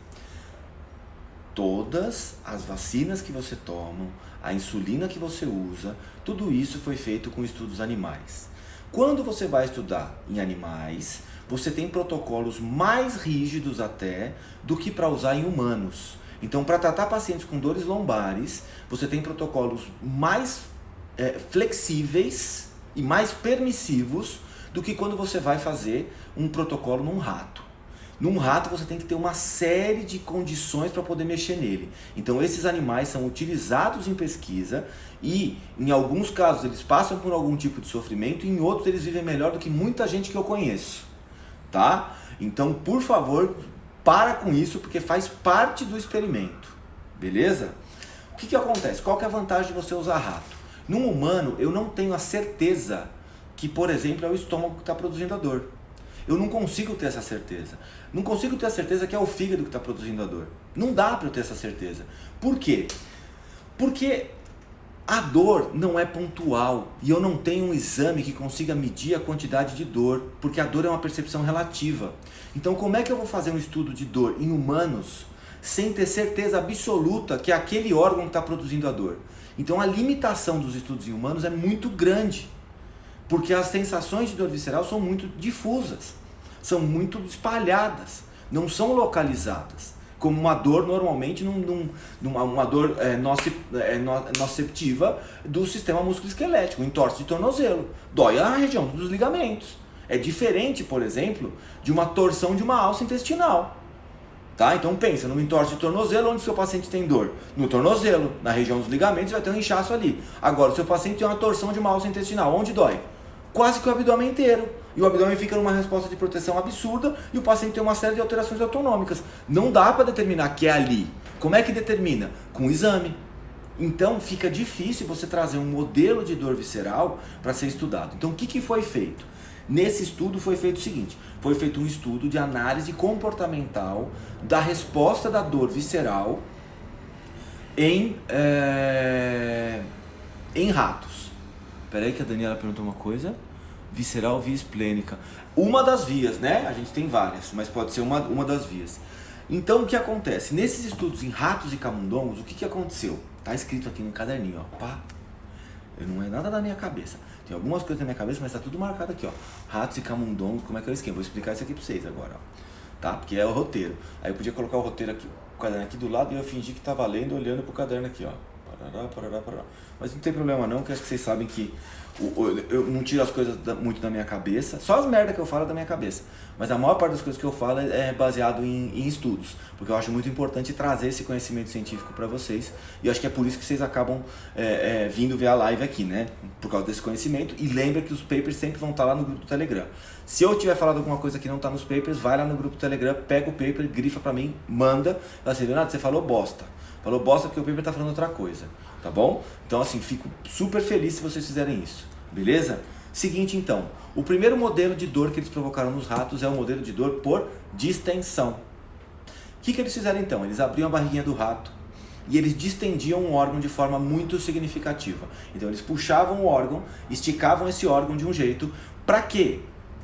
Todas as vacinas que você toma, a insulina que você usa, tudo isso foi feito com estudos animais. Quando você vai estudar em animais, você tem protocolos mais rígidos até do que para usar em humanos. Então, para tratar pacientes com dores lombares, você tem protocolos mais flexíveis e mais permissivos do que quando você vai fazer um protocolo num rato. Num rato você tem que ter uma série de condições para poder mexer nele. Então esses animais são utilizados em pesquisa e em alguns casos eles passam por algum tipo de sofrimento e em outros eles vivem melhor do que muita gente que eu conheço. Tá? Então por favor, para com isso porque faz parte do experimento. Beleza? O que acontece? Qual que é a vantagem de você usar rato? Num humano eu não tenho a certeza que, por exemplo, é o estômago que está produzindo a dor. Eu não consigo ter essa certeza. Não consigo ter a certeza que é o fígado que está produzindo a dor. Não dá para eu ter essa certeza. Por quê? Porque a dor não é pontual e eu não tenho um exame que consiga medir a quantidade de dor, porque a dor é uma percepção relativa. Então como é que eu vou fazer um estudo de dor em humanos sem ter certeza absoluta que é aquele órgão que está produzindo a dor? Então a limitação dos estudos em humanos é muito grande. Porque as sensações de dor visceral são muito difusas, são muito espalhadas, não são localizadas. Como uma dor normalmente, uma dor noceptiva do sistema musculoesquelético, entorse de tornozelo, dói a região dos ligamentos. É diferente, por exemplo, de uma torção de uma alça intestinal. Tá? Então pensa, numa entorse de tornozelo, onde o seu paciente tem dor? No tornozelo, na região dos ligamentos, vai ter um inchaço ali. Agora, o seu paciente tem uma torção de uma alça intestinal, onde dói? Quase que o abdômen inteiro. E o abdômen fica numa resposta de proteção absurda e o paciente tem uma série de alterações autonômicas. Não dá para determinar que é ali. Como é que determina? Com o exame. Então fica difícil você trazer um modelo de dor visceral para ser estudado. Então o que foi feito? Nesse estudo foi feito o seguinte, foi feito um estudo de análise comportamental da resposta da dor visceral em ratos. Peraí que a Daniela perguntou uma coisa. Visceral, via esplênica. Uma das vias, né? A gente tem várias, mas pode ser uma das vias. Então o que acontece? Nesses estudos em ratos e camundongos, o que aconteceu? Tá escrito aqui no caderninho, ó. Pá. Não é nada da minha cabeça. Tem algumas coisas na minha cabeça, mas tá tudo marcado aqui, ó. Ratos e camundongos, como é que é o esquema? Vou explicar isso aqui pra vocês agora, ó. Tá? Porque é o roteiro. Aí eu podia colocar o roteiro aqui, o caderno aqui do lado e eu fingir que tava lendo, olhando pro caderno aqui, ó. Parará. Mas não tem problema não, que acho que vocês sabem que eu não tiro as coisas muito da minha cabeça. Só as merdas que eu falo é da minha cabeça. Mas a maior parte das coisas que eu falo é baseado em estudos. Porque eu acho muito importante trazer esse conhecimento científico para vocês. E eu acho que é por isso que vocês acabam vindo ver a live aqui, né? Por causa desse conhecimento. E lembra que os papers sempre vão estar lá no grupo do Telegram. Se eu tiver falado alguma coisa que não está nos papers, vai lá no grupo do Telegram, pega o paper, grifa para mim, manda. Fala assim, Leonardo, você falou bosta. Falou bosta porque o paper tá falando outra coisa, tá bom? Então assim, fico super feliz se vocês fizerem isso, beleza? Seguinte então, o primeiro modelo de dor que eles provocaram nos ratos é o modelo de dor por distensão. O que eles fizeram então? Eles abriam a barriguinha do rato e eles distendiam um órgão de forma muito significativa. Então eles puxavam o órgão, esticavam esse órgão de um jeito, pra quê?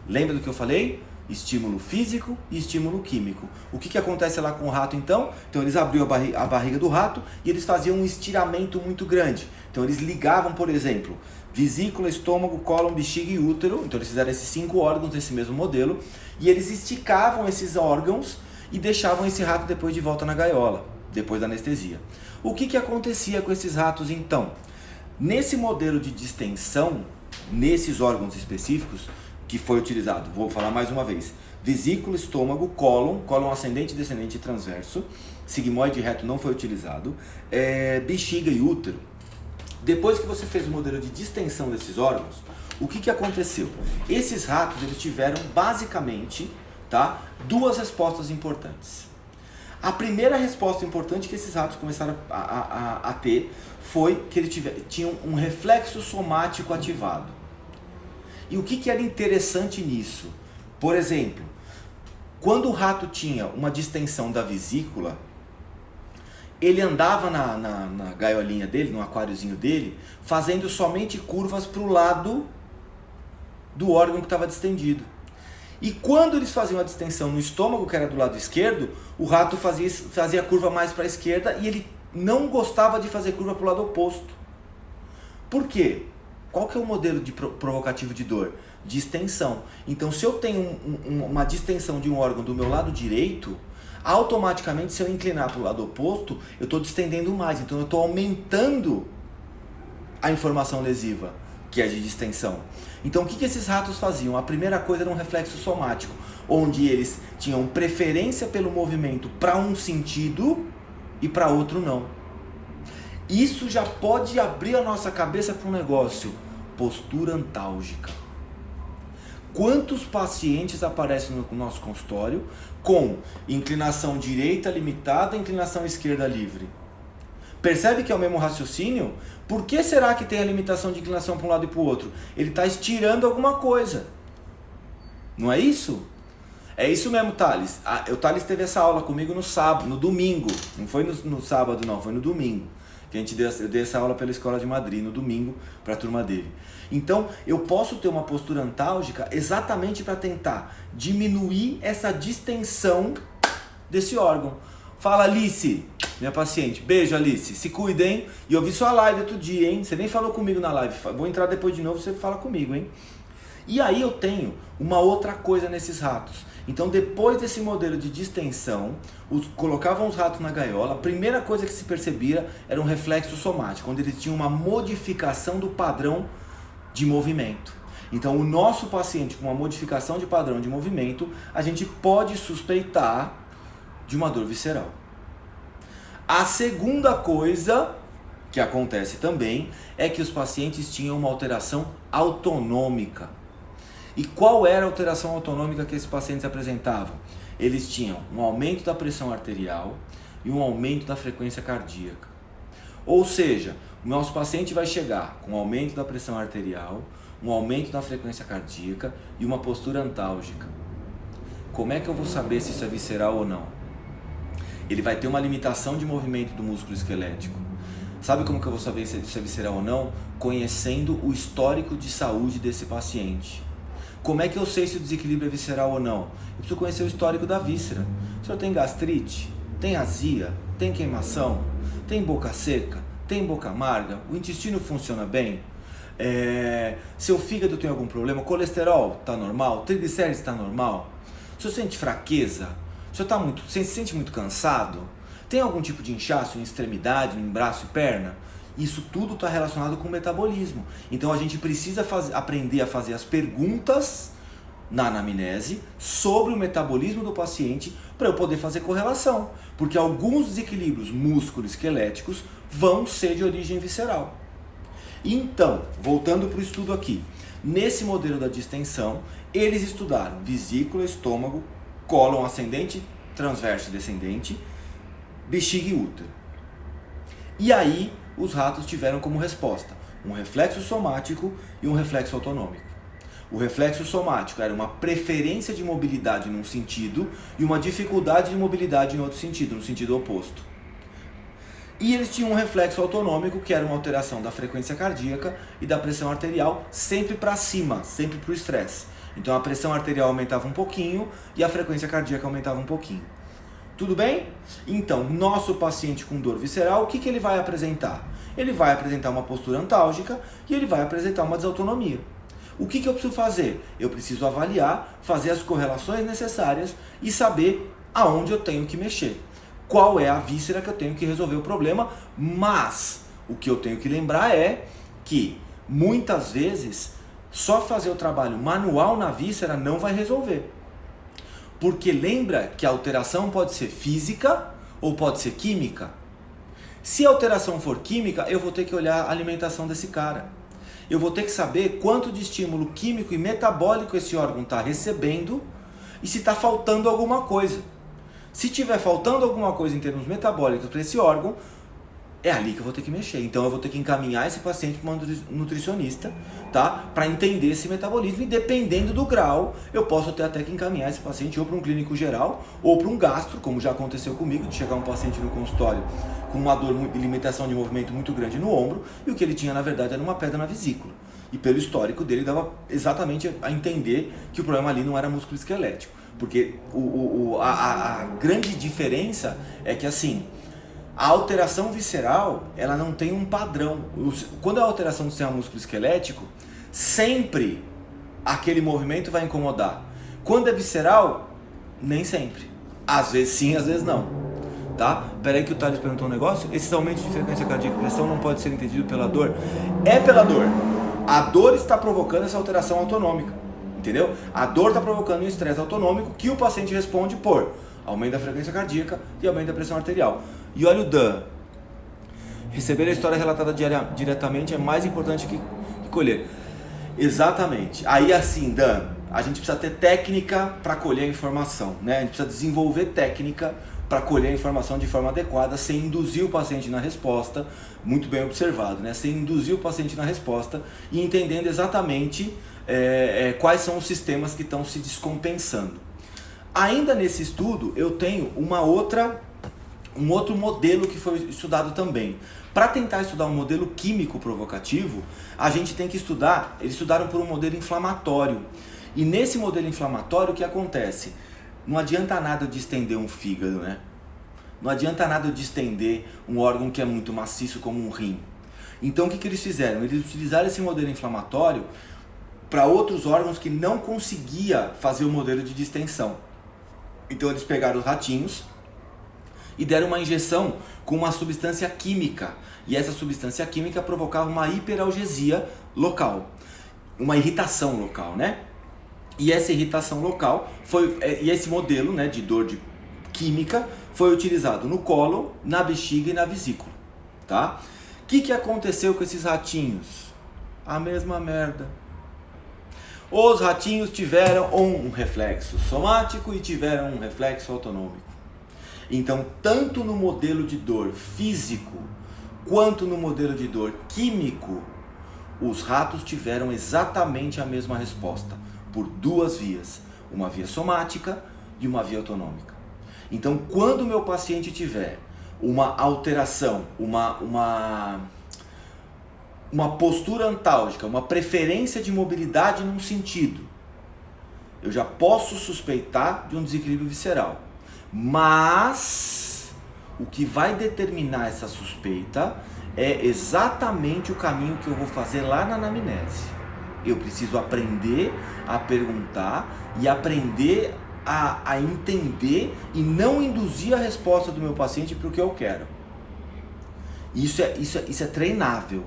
Lembra do que eu falei? Estímulo físico e estímulo químico. O que acontece lá com o rato então? Então eles abriam a barriga do rato e eles faziam um estiramento muito grande. Então eles ligavam, por exemplo, vesícula, estômago, cólon, bexiga e útero. Então eles fizeram esses 5 órgãos desse mesmo modelo e eles esticavam esses órgãos e deixavam esse rato depois de volta na gaiola, depois da anestesia. O que acontecia com esses ratos então? Nesse modelo de distensão, nesses órgãos específicos, que foi utilizado, vou falar mais uma vez, vesícula, estômago, cólon ascendente, descendente e transverso, sigmoide reto não foi utilizado, bexiga e útero. Depois que você fez o modelo de distensão desses órgãos, o que aconteceu? Esses ratos eles tiveram basicamente, tá, 2 respostas importantes. A primeira resposta importante que esses ratos começaram a ter foi que eles tinham um reflexo somático ativado. E o que era interessante nisso? Por exemplo, quando o rato tinha uma distensão da vesícula, ele andava na gaiolinha dele, no aquáriozinho dele, fazendo somente curvas para o lado do órgão que estava distendido. E quando eles faziam a distensão no estômago, que era do lado esquerdo, o rato fazia a curva mais para a esquerda e ele não gostava de fazer curva para o lado oposto. Por quê? Qual que é o modelo provocativo de dor? Distensão. Então, se eu tenho uma distensão de um órgão do meu lado direito, automaticamente, se eu inclinar para o lado oposto, eu estou distendendo mais. Então, eu estou aumentando a informação lesiva, que é de distensão. Então, o que esses ratos faziam? A primeira coisa era um reflexo somático, onde eles tinham preferência pelo movimento para um sentido e para outro não. Isso já pode abrir a nossa cabeça para um negócio: postura antálgica. Quantos pacientes aparecem no nosso consultório com inclinação direita limitada e inclinação esquerda livre? Percebe que é o mesmo raciocínio? Por que será que tem a limitação de inclinação para um lado e para o outro? Ele está estirando alguma coisa. Não é isso? É isso mesmo, Thales. O Thales teve essa aula comigo no sábado, no domingo. Não foi no sábado, não, foi no domingo. Que eu dei essa aula pela Escola de Madrid, no domingo, para a turma dele. Então, eu posso ter uma postura antálgica exatamente para tentar diminuir essa distensão desse órgão. Fala, Alice, minha paciente. Beijo, Alice. Se cuida, hein? E eu vi sua live outro dia, hein? Você nem falou comigo na live. Vou entrar depois de novo, você fala comigo, hein? E aí eu tenho uma outra coisa nesses ratos. Então, depois desse modelo de distensão, colocavam os ratos na gaiola, a primeira coisa que se percebia era um reflexo somático, onde eles tinham uma modificação do padrão de movimento. Então, o nosso paciente com uma modificação de padrão de movimento, a gente pode suspeitar de uma dor visceral. A segunda coisa que acontece também é que os pacientes tinham uma alteração autonômica. E qual era a alteração autonômica que esses pacientes apresentavam? Eles tinham um aumento da pressão arterial e um aumento da frequência cardíaca. Ou seja, o nosso paciente vai chegar com um aumento da pressão arterial, um aumento da frequência cardíaca e uma postura antálgica. Como é que eu vou saber se isso é visceral ou não? Ele vai ter uma limitação de movimento do músculo esquelético. Sabe como que eu vou saber se isso é visceral ou não? Conhecendo o histórico de saúde desse paciente. Como é que eu sei se o desequilíbrio é visceral ou não? Eu preciso conhecer o histórico da víscera. O senhor tem gastrite? Tem azia? Tem queimação? Tem boca seca? Tem boca amarga? O intestino funciona bem? Seu fígado tem algum problema? O colesterol está normal? O triglicérides está normal? O senhor sente fraqueza? O senhor se sente muito cansado? Tem algum tipo de inchaço em extremidade, em braço e perna? Isso tudo está relacionado com o metabolismo. Então a gente precisa aprender a fazer as perguntas na anamnese sobre o metabolismo do paciente para eu poder fazer correlação. Porque alguns desequilíbrios músculo-esqueléticos vão ser de origem visceral. Então, voltando para o estudo aqui, nesse modelo da distensão, eles estudaram vesícula, estômago, cólon ascendente, transverso e descendente, bexiga e útero. E aí, os ratos tiveram como resposta um reflexo somático e um reflexo autonômico. O reflexo somático era uma preferência de mobilidade num sentido e uma dificuldade de mobilidade em outro sentido, no sentido oposto. E eles tinham um reflexo autonômico, que era uma alteração da frequência cardíaca e da pressão arterial, sempre para cima, sempre para o estresse. Então a pressão arterial aumentava um pouquinho e a frequência cardíaca aumentava um pouquinho. Tudo bem? Então, nosso paciente com dor visceral, o que ele vai apresentar? Ele vai apresentar uma postura antálgica e ele vai apresentar uma desautonomia. O que eu preciso fazer? Eu preciso avaliar, fazer as correlações necessárias e saber aonde eu tenho que mexer. Qual é a víscera que eu tenho que resolver o problema, mas o que eu tenho que lembrar é que, muitas vezes, só fazer o trabalho manual na víscera não vai resolver. Porque lembra que a alteração pode ser física ou pode ser química. Se a alteração for química, eu vou ter que olhar a alimentação desse cara. Eu vou ter que saber quanto de estímulo químico e metabólico esse órgão está recebendo e se está faltando alguma coisa. Se tiver faltando alguma coisa em termos metabólicos para esse órgão, é ali que eu vou ter que mexer. Então eu vou ter que encaminhar esse paciente para uma nutricionista, tá? Para entender esse metabolismo, e dependendo do grau, eu posso até que encaminhar esse paciente ou para um clínico geral ou para um gastro, como já aconteceu comigo, de chegar um paciente no consultório com uma dor e limitação de movimento muito grande no ombro, e o que ele tinha na verdade era uma pedra na vesícula. E pelo histórico dele dava exatamente a entender que o problema ali não era músculo esquelético. Porque a grande diferença é que assim, a alteração visceral, ela não tem um padrão. Quando a alteração do sistema músculo esquelético, sempre aquele movimento vai incomodar. Quando é visceral, nem sempre. Às vezes sim, às vezes não. Tá? Peraí que o Thales perguntou um negócio. Esse aumento de frequência cardíaca e pressão não pode ser entendido pela dor? É pela dor. A dor está provocando essa alteração autonômica. Entendeu? A dor está provocando um estresse autonômico que o paciente responde por aumento da frequência cardíaca e aumento da pressão arterial. E olha o Dan. Receber a história relatada diretamente é mais importante que colher. Exatamente. Aí assim, Dan, a gente precisa ter técnica para colher a informação, né? A gente precisa desenvolver técnica para colher a informação de forma adequada, sem induzir o paciente na resposta, muito bem observado, né? Sem induzir o paciente na resposta e entendendo exatamente quais são os sistemas que estão se descompensando. Ainda nesse estudo, eu tenho um outro modelo que foi estudado também. Para tentar estudar um modelo químico provocativo, a gente tem que estudar, eles estudaram por um modelo inflamatório. E nesse modelo inflamatório, o que acontece? Não adianta nada de estender um fígado, né? Não adianta nada de estender um órgão que é muito maciço como um rim. Então o que eles fizeram? Eles utilizaram esse modelo inflamatório para outros órgãos que não conseguia fazer o modelo de distensão. Então eles pegaram os ratinhos e deram uma injeção com uma substância química. E essa substância química provocava uma hiperalgesia local, uma irritação local, né? E essa irritação local e esse modelo, né, de dor química foi utilizado no cólon, na bexiga e na vesícula, tá? O que aconteceu com esses ratinhos? A mesma merda. Os ratinhos tiveram um reflexo somático e tiveram um reflexo autonômico. Então, tanto no modelo de dor físico quanto no modelo de dor químico, os ratos tiveram exatamente a mesma resposta, por duas vias, uma via somática e uma via autonômica. Então, quando o meu paciente tiver uma alteração, uma postura antálgica, uma preferência de mobilidade num sentido, eu já posso suspeitar de um desequilíbrio visceral. Mas o que vai determinar essa suspeita é exatamente o caminho que eu vou fazer lá na anamnese. Eu preciso aprender a perguntar e aprender a entender e não induzir a resposta do meu paciente para o que eu quero. Isso é treinável,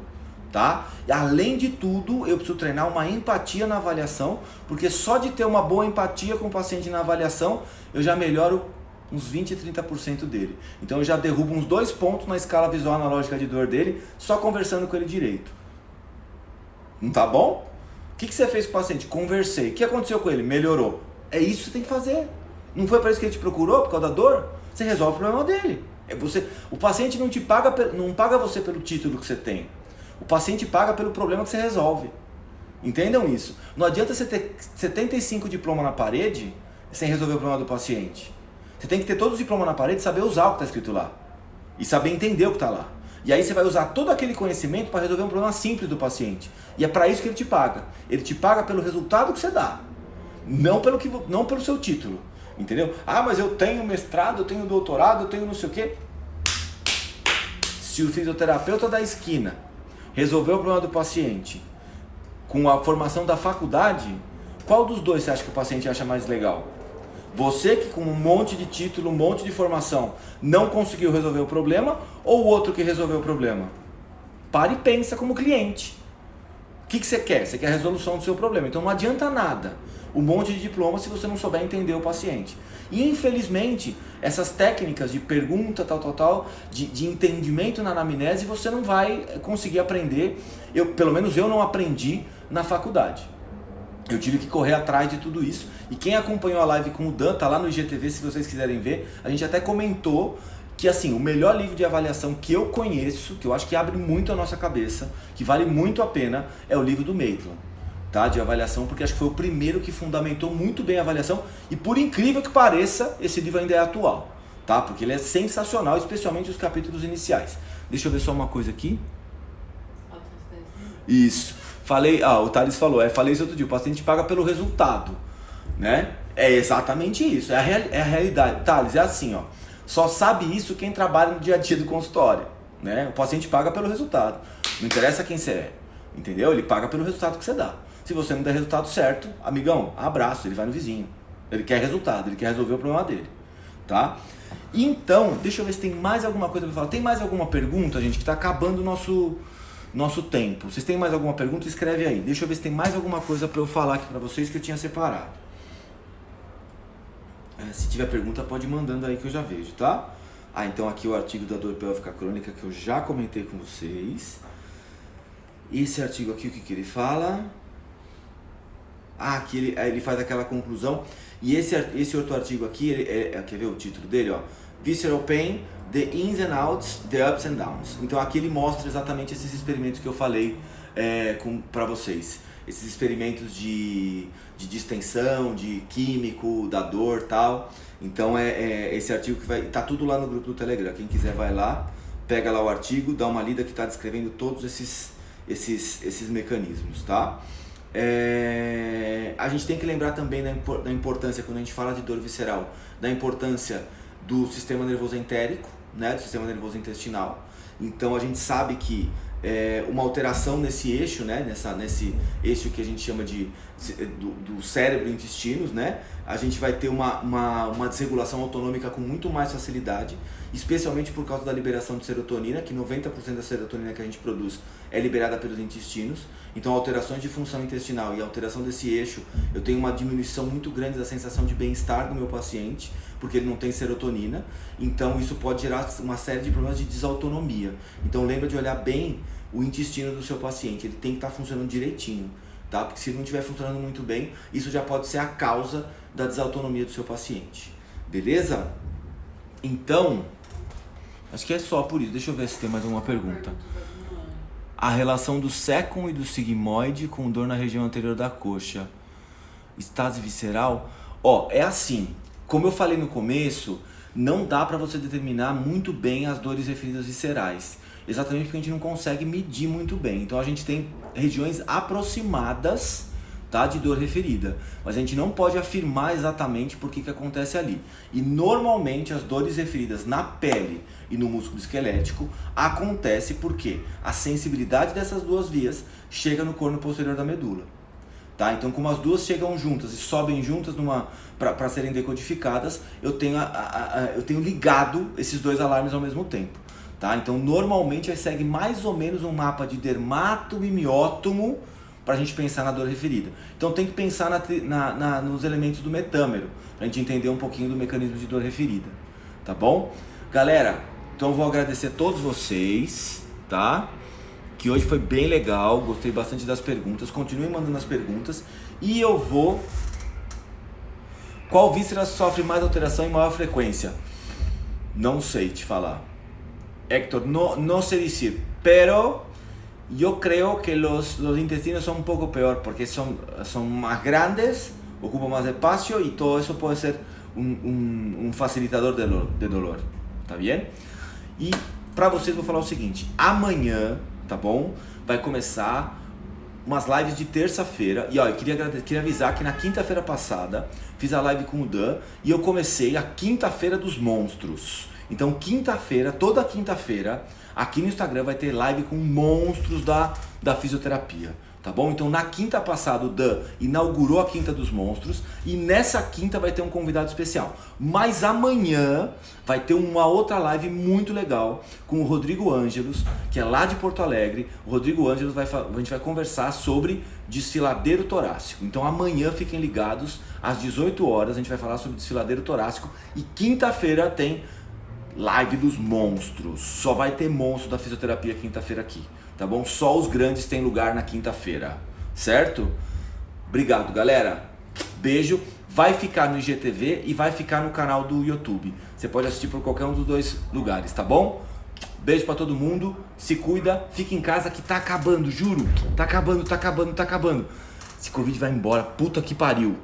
tá? E além de tudo, eu preciso treinar uma empatia na avaliação, porque só de ter uma boa empatia com o paciente na avaliação, eu já melhoro uns 20 e 30% dele. Então eu já derrubo uns 2 pontos na escala visual analógica de dor dele, só conversando com ele direito. Não tá bom? O que você fez com o paciente? Conversei. O que aconteceu com ele? Melhorou. É isso que você tem que fazer. Não foi para isso que ele te procurou, por causa da dor? Você resolve o problema dele. O paciente não paga você pelo título que você tem. O paciente paga pelo problema que você resolve. Entendam isso. Não adianta você ter 75 diplomas na parede sem resolver o problema do paciente. Você tem que ter todos os diplomas na parede e saber usar o que está escrito lá. E saber entender o que está lá. E aí você vai usar todo aquele conhecimento para resolver um problema simples do paciente. E é para isso que ele te paga. Ele te paga pelo resultado que você dá. Não pelo seu título. Entendeu? Ah, mas eu tenho mestrado, eu tenho doutorado, eu tenho não sei o quê. Se o fisioterapeuta da esquina resolveu o problema do paciente com a formação da faculdade, qual dos dois você acha que o paciente acha mais legal? Você que com um monte de título, um monte de formação não conseguiu resolver o problema, ou o outro que resolveu o problema? Para e pensa como cliente. O que você quer? Você quer a resolução do seu problema. Então não adianta nada um monte de diploma se você não souber entender o paciente. E infelizmente, essas técnicas de pergunta, de entendimento na anamnese, você não vai conseguir aprender. Pelo menos eu não aprendi na faculdade. Eu tive que correr atrás de tudo isso. E quem acompanhou a live com o Dan, tá lá no IGTV, se vocês quiserem ver. A gente até comentou que assim, o melhor livro de avaliação que eu conheço, que eu acho que abre muito a nossa cabeça, que vale muito a pena, é o livro do Maitland, tá? De avaliação, porque acho que foi o primeiro que fundamentou muito bem a avaliação. E por incrível que pareça, esse livro ainda é atual, tá? Porque ele é sensacional, especialmente os capítulos iniciais. Deixa eu ver só uma coisa aqui. Isso. Falei, o Thales falou, falei isso outro dia, o paciente paga pelo resultado, né? É exatamente isso, é a realidade. Thales, é assim, ó, só sabe isso quem trabalha no dia a dia do consultório, né? O paciente paga pelo resultado, não interessa quem você é, entendeu? Ele paga pelo resultado que você dá. Se você não der resultado certo, amigão, abraço, ele vai no vizinho. Ele quer resultado, ele quer resolver o problema dele, tá? Então, deixa eu ver se tem mais alguma coisa pra falar. Tem mais alguma pergunta, gente, que tá acabando o nosso tempo. Vocês têm mais alguma pergunta? Escreve aí. Deixa eu ver se tem mais alguma coisa para eu falar aqui para vocês que eu tinha separado. Se tiver pergunta, pode ir mandando aí que eu já vejo, tá? Então aqui o artigo da dor pélvica crônica que eu já comentei com vocês. Esse artigo aqui, o que ele fala? Aqui ele faz aquela conclusão. E esse outro artigo aqui, quer ver o título dele? Ó? Visceral Pain, The Ins and Outs, The Ups and Downs. Então aqui ele mostra exatamente esses experimentos que eu falei para vocês. Esses experimentos de distensão, de químico, da dor e tal. Então esse artigo que tá tudo lá no grupo do Telegram. Quem quiser vai lá, pega lá o artigo, dá uma lida que está descrevendo todos esses mecanismos, tá? A gente tem que lembrar também da importância, quando a gente fala de dor visceral, da importância do sistema nervoso entérico, né, do sistema nervoso intestinal. Então a gente sabe que uma alteração nesse eixo, né, nesse eixo que a gente chama do cérebro e intestinos, né, a gente vai ter uma desregulação autonômica com muito mais facilidade, especialmente por causa da liberação de serotonina, que 90% da serotonina que a gente produz é liberada pelos intestinos. Então alterações de função intestinal e alteração desse eixo, eu tenho uma diminuição muito grande da sensação de bem-estar do meu paciente, porque ele não tem serotonina. Então isso pode gerar uma série de problemas de desautonomia. Então lembra de olhar bem o intestino do seu paciente, ele tem que estar funcionando direitinho, tá? Porque se ele não estiver funcionando muito bem, isso já pode ser a causa da desautonomia do seu paciente, beleza? Então, acho que é só por isso. Deixa eu ver se tem mais alguma pergunta. A relação do sécum e do sigmoide com dor na região anterior da coxa. Estase visceral? É assim, como eu falei no começo, não dá para você determinar muito bem as dores referidas viscerais. Exatamente porque a gente não consegue medir muito bem. Então a gente tem regiões aproximadas, tá, de dor referida, mas a gente não pode afirmar exatamente por que acontece ali. E normalmente as dores referidas na pele e no músculo esquelético acontece porque a sensibilidade dessas duas vias chega no corno posterior da medula, tá? Então como as duas chegam juntas e sobem juntas para serem decodificadas, eu tenho ligado esses dois alarmes ao mesmo tempo, tá? Então normalmente segue mais ou menos um mapa de dermato e miótomo para a gente pensar na dor referida. Então tem que pensar nos elementos do metâmero, para a gente entender um pouquinho do mecanismo de dor referida, tá bom? Galera, então eu vou agradecer a todos vocês, tá? Que hoje foi bem legal, gostei bastante das perguntas, continuem mandando as perguntas e eu vou... Qual víscera sofre mais alteração e maior frequência? Não sei te falar. Héctor, no sé decir, pero... Yo creo que los intestinos son un poco peor porque son más grandes, ocupan más espacio y todo eso puede ser un facilitador de dolor, tá bien? E para vocês vou falar o seguinte, amanhã, tá bom? Vai começar umas lives de terça-feira e ó, eu queria avisar que na quinta-feira passada fiz a live com o Dan e eu comecei a quinta-feira dos monstros. Então quinta-feira, toda quinta-feira, aqui no Instagram vai ter live com monstros da fisioterapia, tá bom? Então na quinta passada o Dan inaugurou a Quinta dos Monstros e nessa quinta vai ter um convidado especial. Mas amanhã vai ter uma outra live muito legal com o Rodrigo Ângelos, que é lá de Porto Alegre. O Rodrigo Ângelos a gente vai conversar sobre desfiladeiro torácico. Então amanhã fiquem ligados, às 18 horas a gente vai falar sobre desfiladeiro torácico e quinta-feira tem live dos monstros. Só vai ter monstro da fisioterapia quinta-feira aqui, tá bom? Só os grandes têm lugar na quinta-feira, certo? Obrigado, galera. Beijo. Vai ficar no IGTV e vai ficar no canal do YouTube. Você pode assistir por qualquer um dos dois lugares, tá bom? Beijo pra todo mundo. Se cuida. Fica em casa que tá acabando, juro. Tá acabando. Esse Covid vai embora. Puta que pariu.